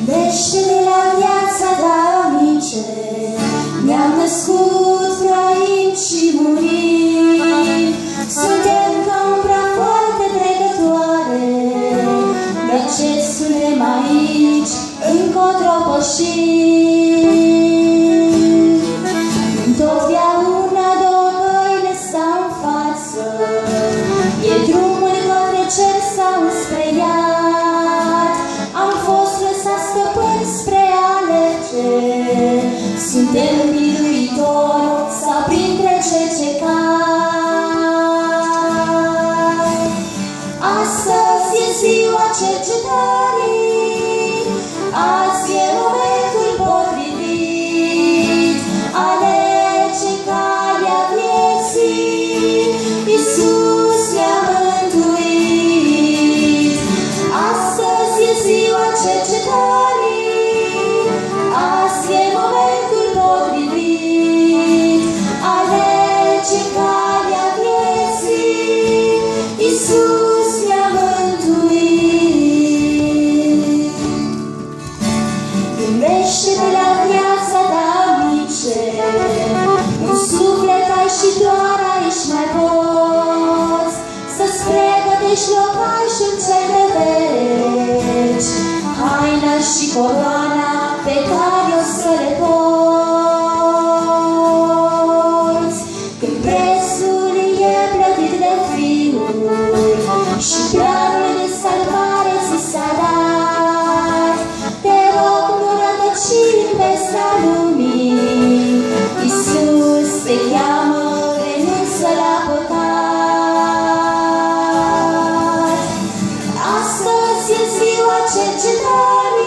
Gândește-te la viața davnice, ne-am născut, trăim și murim. Suntem ca umbra foarte trecătoare, de ce suntem aici, încotro pășim. Întotdeauna două căi ne stau în față, e drumul către cer sau spre iad. Am fost lăsați stăpâni spre alege, suntem biruitori sau printre cei ce cad. Astăzi e ziua cercetării, azi e momentul potrivit. Alege calea vieții, Iisus ne-a mântuit. Astăzi e ziua cercetării, azi e momentul potrivit. Alege calea vieții, Iisus ne-a mântuit. Gândește-te la viața davnice, un suflet ai și doar aici mai poți să-ți pregătești locaș în cel de veci, haina și coroana pe care o să le porți. Când prețul e plătit de Fiul și darul de salvare ți s-a dat, te rog, nu rătăci în pesta lumii. Iisus te cheamă, renunță la păcat. Astăzi e ziua cercetării,